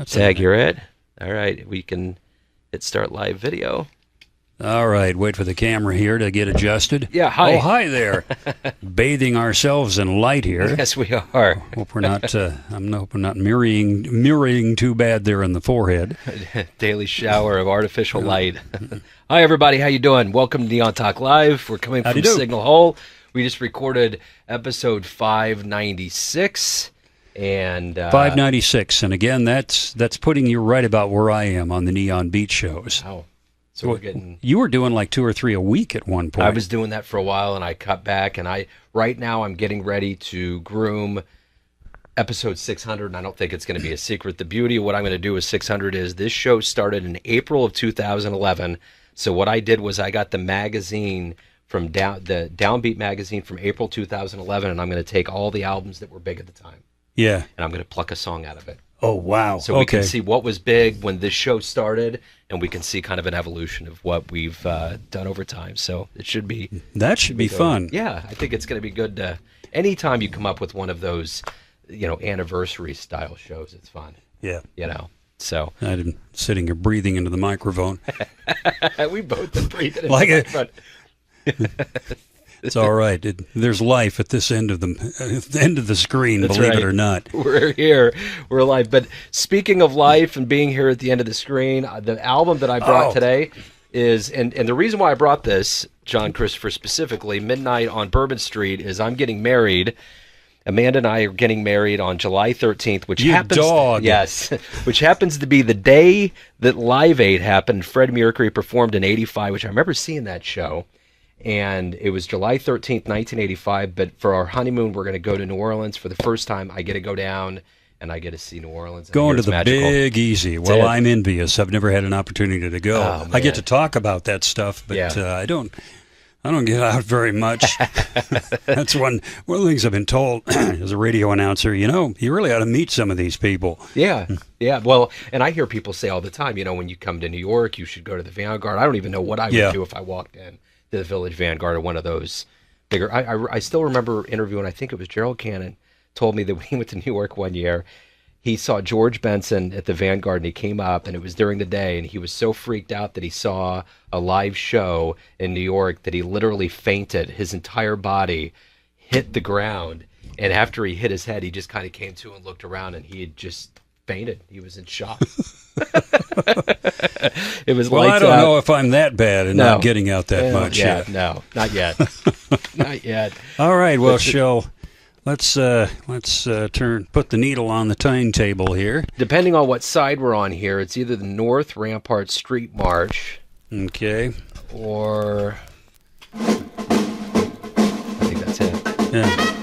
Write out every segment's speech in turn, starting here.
Tag, you're it. All right, we can hit start live video. All right, wait for the camera here to get adjusted. Yeah, hi. Oh, hi there. Bathing ourselves in light here. Yes, we are. Hope we're not. I'm hoping not mirroring too bad there in the forehead. Daily shower of artificial light. Hi, everybody. How you doing? Welcome to Neon Talk Live. We're coming from Signal Hole. We just recorded episode 596. And 596, and again, that's putting you right about where I am on the Neon Beat shows. Wow. So we're getting. You were doing like 2 or 3 a week at one point. I was doing that for a while, and I cut back. And right now I'm getting ready to groom episode 600, and I don't think it's going to be a secret. The beauty of what I'm going to do with 600 is this show started in April of 2011. So what I did was I got the magazine from the Downbeat magazine from April 2011, and I'm going to take all the albums that were big at the time. Yeah. And I'm going to pluck a song out of it. Oh, wow. So we can see what was big when this show started, and we can see kind of an evolution of what we've done over time. So it should be... That should be fun. Yeah, I think it's going to be good to... Anytime you come up with one of those, anniversary-style shows, it's fun. Yeah. So... I'm sitting here breathing into the microphone. We both been breathing into like the microphone. It's all right. There's life at this end of the screen, That's believe right. it or not. We're here. We're alive. But speaking of life and being here at the end of the screen, the album that I brought today is, and the reason why I brought this, John Christoper specifically, Midnight on Bourbon Street, is I'm getting married. Amanda and I are getting married on July 13th, which which happens to be the day that Live Aid happened. Fred Mercury performed in '85, which I remember seeing that show. And it was July 13th, 1985, but for our honeymoon, we're going to go to New Orleans. For the first time, I get to go down, and I get to see New Orleans. Going to the magical. Big Easy. Well, I'm envious. I've never had an opportunity to go. Oh, I get to talk about that stuff, but I don't get out very much. That's one of the things I've been told as a radio announcer. You really ought to meet some of these people. Yeah. Well, and I hear people say all the time, when you come to New York, you should go to the Vanguard. I don't even know what I would do if I walked in to the Village Vanguard or one of those bigger. I still remember interviewing, I think it was Gerald Cannon, told me that when he went to New York one year, he saw George Benson at the Vanguard, and he came up, and it was during the day, and he was so freaked out that he saw a live show in New York that he literally fainted. His entire body hit the ground, and after he hit his head, he just kind of came to and looked around, and he had just fainted. He was in shock. It was I don't know if I'm that bad and not getting out that much. Yeah, no, not yet. Not yet. All right, well, let's put the needle on the timetable here. Depending on what side we're on here, it's either the North Rampart Street March. Okay. Or I think that's it. Yeah.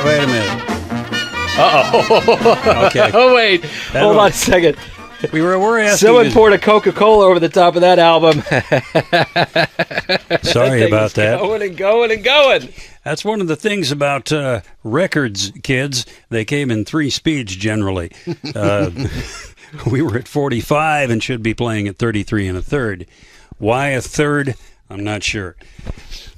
Wait a minute. Uh-oh. Okay. Oh, wait. Hold on a second. We're asking. Someone poured a Coca-Cola over the top of that album. Sorry about that. Going. That's one of the things about records, kids. They came in 3 speeds generally. We were at 45 and should be playing at 33 1/3. Why a third? I'm not sure.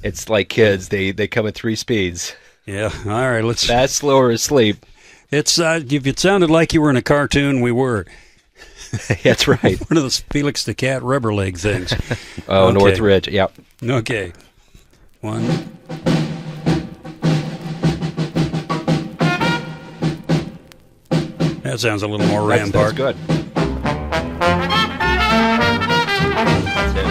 It's like kids. They come at 3 speeds. Yeah. All right. Let's. Fast, slow, or asleep. It's if it sounded like you were in a cartoon, we were. That's right. One of those Felix the Cat rubber leg things. Oh, okay. Northridge. Yep. Okay. 1. That sounds a little more Rampart. That's good. That's it.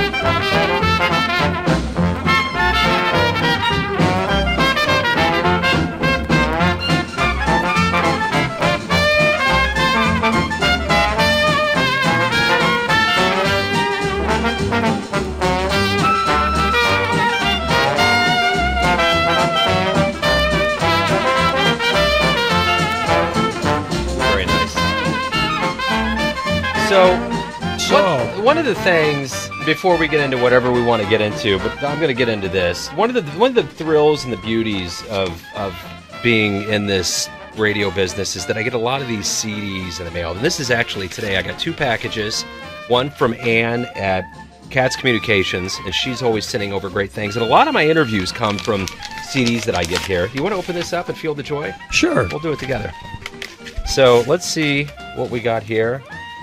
So one of the things, before we get into whatever we want to get into, but I'm going to get into this. One of the thrills and the beauties of being in this radio business is that I get a lot of these CDs in the mail. And this is actually today. I got 2 packages. One from Ann at Katz Communications, and she's always sending over great things. And a lot of my interviews come from CDs that I get here. You want to open this up and feel the joy? Sure. We'll do it together. So let's see what we got here.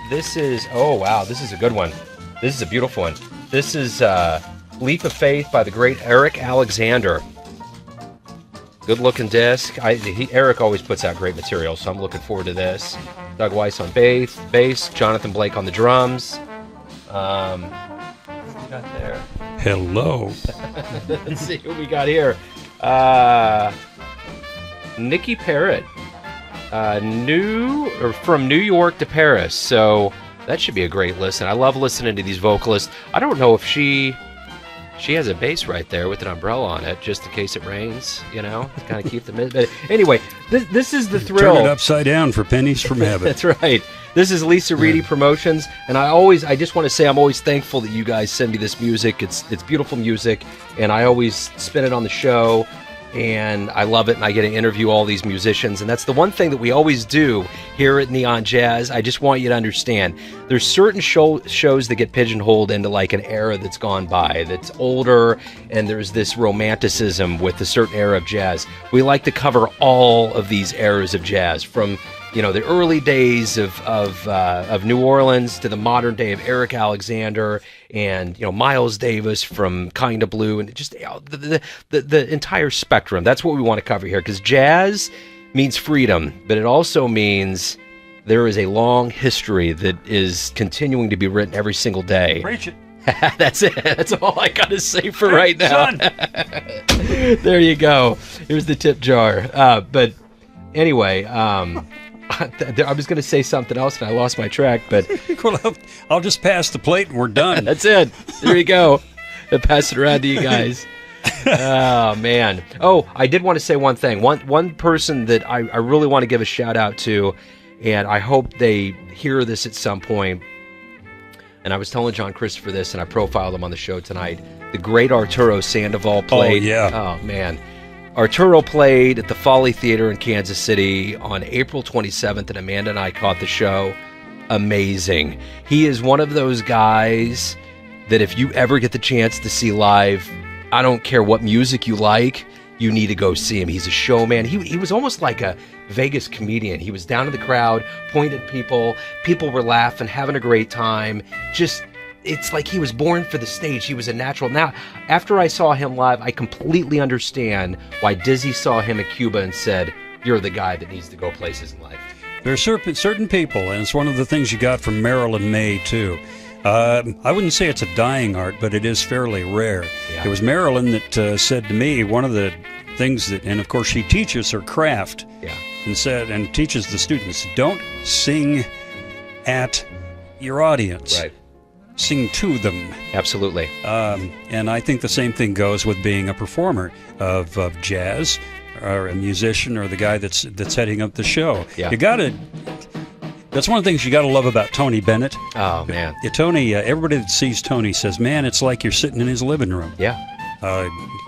This is, oh wow, this is a good one. This is a beautiful one. This is Leap of Faith by the great Eric Alexander. Good looking disc. Eric always puts out great material, so I'm looking forward to this. Doug Weiss on bass, Jonathan Blake on the drums. What we got there? Hello. Let's see what we got here. Nikki Parrott. From New York to Paris. So that should be a great listen. I love listening to these vocalists. I don't know if she has a bass right there with an umbrella on it, just in case it rains, to kind of keep them in. But anyway, this is the thrill. Turn it upside down for pennies from heaven. That's right. This is Lisa Reedy Promotions, and I just want to say I'm always thankful that you guys send me this music. It's beautiful music, and I always spin it on the show, and I love it, and I get to interview all these musicians, and that's the one thing that we always do here at Neon Jazz. I just want you to understand, there's certain shows that get pigeonholed into like an era that's gone by, that's older, and there's this romanticism with a certain era of jazz. We like to cover all of these eras of jazz, from the early days of New Orleans to the modern day of Eric Alexander and Miles Davis from Kinda Blue, and just the entire spectrum. That's what we want to cover here, because jazz means freedom, but it also means there is a long history that is continuing to be written every single day. Preach it. That's it. That's all I got to say for right now. There you go. Here's the tip jar. But anyway, I was going to say something else and I lost my track, but Well, I'll just pass the plate and we're done. That's it. There you go. I'll pass it around to you guys. Oh, man. Oh, I did want to say one thing. One person that I really want to give a shout out to, and I hope they hear this at some point, and I was telling John Christoper this, and I profiled him on the show tonight. The great Arturo Sandoval played. Oh, yeah. Oh, man. Arturo played at the Folly Theater in Kansas City on April 27th, and Amanda and I caught the show. Amazing. He is one of those guys that if you ever get the chance to see live, I don't care what music you like, you need to go see him. He's a showman. He was almost like a Vegas comedian. He was down in the crowd, pointed at people. People were laughing, having a great time. Just, it's like he was born for the stage. He was a natural. Now, after I saw him live, I completely understand why Dizzy saw him at Cuba and said, "You're the guy that needs to go places in life." There are certain people, and it's one of the things you got from Marilyn Maye, too. I wouldn't say it's a dying art, but it is fairly rare. Yeah. It was Marilyn that said to me, one of the things that, and of course she teaches her craft, Yeah. and teaches the students, don't sing at your audience. Right. Sing to them. Absolutely. And I think the same thing goes with being a performer of jazz, or a musician, or the guy that's heading up the show. Yeah. You gotta. That's one of the things you got to love about Tony Bennett. Oh, man. Yeah, Tony, everybody that sees Tony says, man, it's like you're sitting in his living room. Yeah.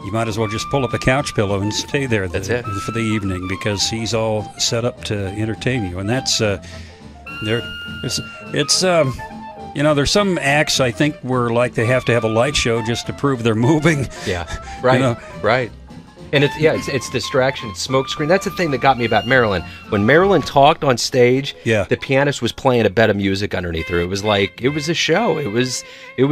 You might as well just pull up a couch pillow and stay there That's it. for the evening, because he's all set up to entertain you. And that's, there's some acts I think where like they have to have a light show just to prove they're moving. Yeah. Right. Right. And it's distraction, it's smoke screen. That's the thing that got me about Marilyn. When Marilyn talked on stage, Yeah. the pianist was playing a bed of music underneath her. It was a show. It was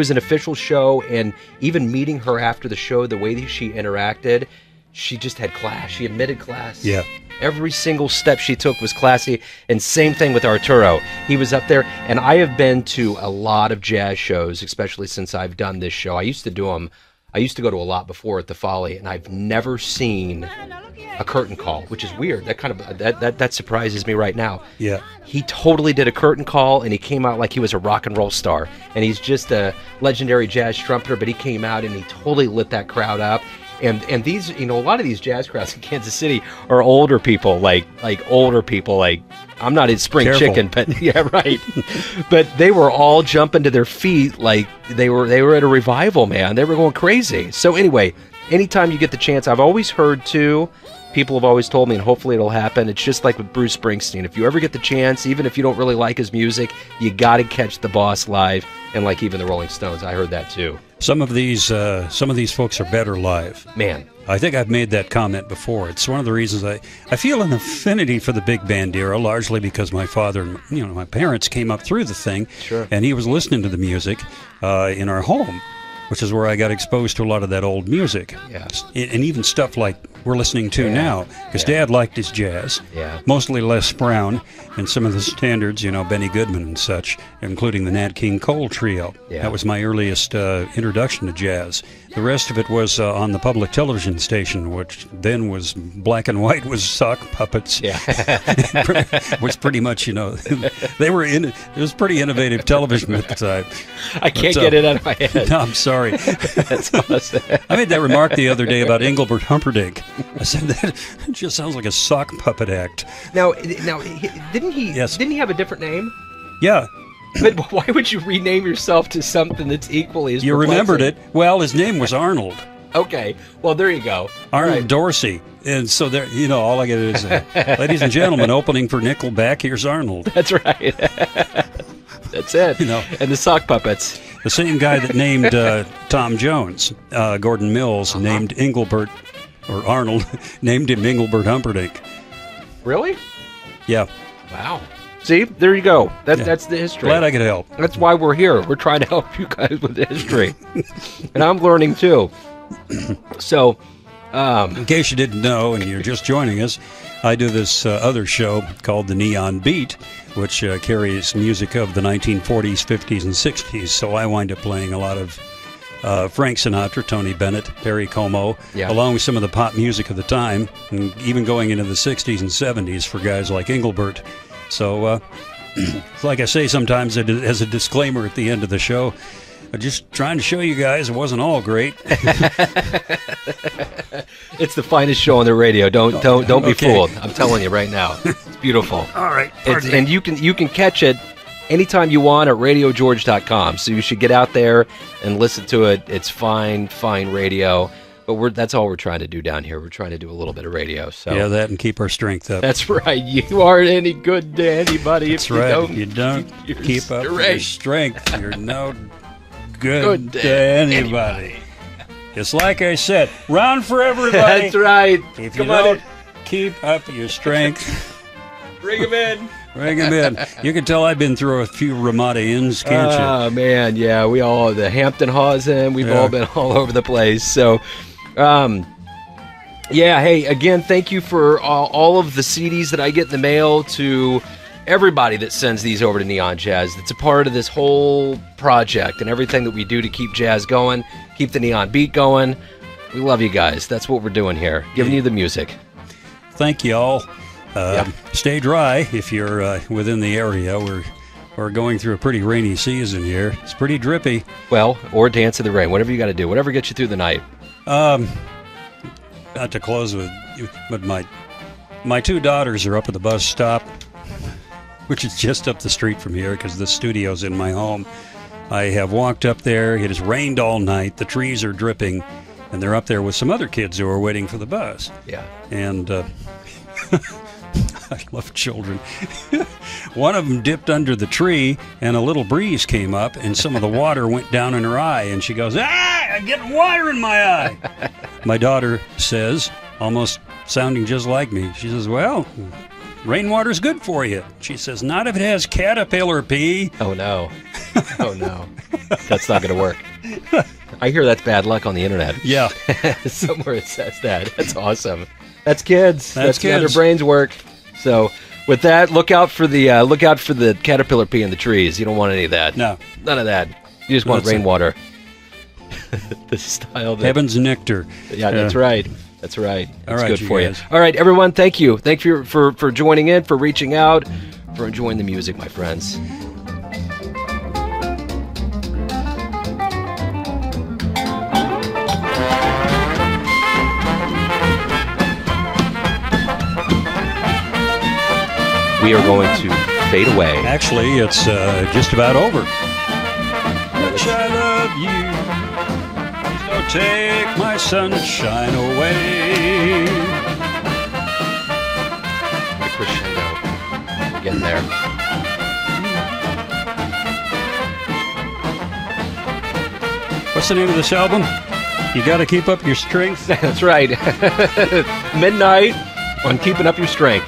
an official show, and even meeting her after the show, the way that she interacted, she just had class. She admitted class. Yeah. Every single step she took was classy, and same thing with Arturo. He was up there, and I have been to a lot of jazz shows, especially since I've done this show. I used to go to a lot before at the Folly, and I've never seen a curtain call, which is weird. That surprises me right now. Yeah. He totally did a curtain call, and he came out like he was a rock and roll star. And he's just a legendary jazz trumpeter, but he came out and he totally lit that crowd up. And these, a lot of these jazz crowds in Kansas City are older people, like older people, like, I'm not in spring Careful. chicken, but yeah, right. But they were all jumping to their feet like they were at a revival, man. They were going crazy. So anyway, anytime you get the chance, I've always heard too, people have always told me, and hopefully it'll happen, it's just like with Bruce Springsteen. If you ever get the chance, even if you don't really like his music, you got to catch the boss live. And like even the Rolling Stones, I heard that too. some of these folks are better live. Man. I think I've made that comment before. It's one of the reasons I feel an affinity for the big band era, largely because my father and my parents came up through the thing, sure. And he was listening to the music in our home, which is where I got exposed to a lot of that old music. Yeah. And even stuff like we're listening to now, because Dad liked his jazz, mostly Les Brown, and some of the standards, Benny Goodman and such, including the Nat King Cole trio. Yeah. That was my earliest introduction to jazz. The rest of it was on the public television station, which then was black and white, was sock puppets. Yeah. Was pretty much, they were it was pretty innovative television at the time. I can't get it out of my head. No, I'm sorry. That's awesome. I made that remark the other day about Engelbert Humperdinck. I said that just sounds like a sock puppet act. Now, didn't he have a different name? Yeah. But why would you rename yourself to something that's equally as You remembered it. Well, his name was Arnold. Okay. Well, there you go. Arnold Dorsey. And so there, all I get is, ladies and gentlemen, opening for Nickelback, here's Arnold. That's right. That's it. And the sock puppets. The same guy that named Tom Jones, Gordon Mills, named Engelbert, or Arnold, named him Engelbert Humperdinck. Really? Yeah. Wow. See, there you go. That's the history. Glad I could help. That's why we're here. We're trying to help you guys with the history. And I'm learning too. So, in case you didn't know and you're just joining us, I do this other show called The Neon Beat, which carries music of the 1940s, 50s, and 60s. So I wind up playing a lot of Frank Sinatra, Tony Bennett, Perry Como, along with some of the pop music of the time, and even going into the 60s and 70s for guys like Engelbert. So, like I say sometimes as a disclaimer at the end of the show, I'm just trying to show you guys it wasn't all great. It's the finest show on the radio. Don't be fooled. I'm telling you right now. It's beautiful. All right. And you can catch it anytime you want at radiogeorge.com. So you should get out there and listen to it. It's fine radio. But that's all we're trying to do down here. We're trying to do a little bit of radio. So yeah, that and keep our strength up. That's right. You aren't any good to anybody if you don't keep up your strength. You're no good to anybody. It's like I said, round for everybody. That's right. If you don't keep up your strength, bring him in. Bring him in. You can tell I've been through a few Ramada Inns, can't you? Oh, man, yeah. We all, the Hampton Hawes Inn, we've all been all over the place. So, hey, again, thank you for all of the CDs that I get in the mail, to everybody that sends these over to Neon Jazz. It's a part of this whole project and everything that we do to keep jazz going, keep the Neon Beat going. We love you guys. That's what we're doing here, giving you the music. Thank you all. Stay dry if you're within the area. We're going through a pretty rainy season here. It's pretty drippy. Well, or dance in the rain, whatever you got to do, whatever gets you through the night. Not to close with, but my two daughters are up at the bus stop, which is just up the street from here because the studio's in my home. I have walked up there. It has rained all night. The trees are dripping, and they're up there with some other kids who are waiting for the bus. Yeah. And I love children. One of them dipped under the tree, and a little breeze came up, and some of the water went down in her eye, and she goes, I'm getting water in my eye. My daughter says, almost sounding just like me, she says, well, rainwater's good for you. She says, not if it has caterpillar pee. Oh, no. Oh, no. That's not going to work. I hear that's bad luck on the internet. Yeah. Somewhere it says that. That's awesome. That's kids. That's kids. How their brains work. So, with that, look out for the caterpillar pee in the trees. You don't want any of that. No, none of that. You just want rainwater. The style. Heaven's nectar. Yeah, that's right. That's right. That's good for guys. you. All right, everyone. Thank you. Thank you for joining in, for reaching out, for enjoying the music, my friends. We are going to fade away. Actually, it's just about over. Much I love you, so take my sunshine away. The crescendo. We're getting there. What's the name of this album? You Gotta Keep Up Your Strength? That's right. Midnight on Keeping Up Your Strength.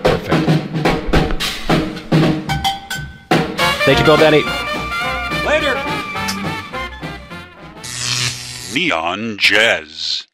Perfect. Thank you, Bill Denny. Later. Neon Jazz.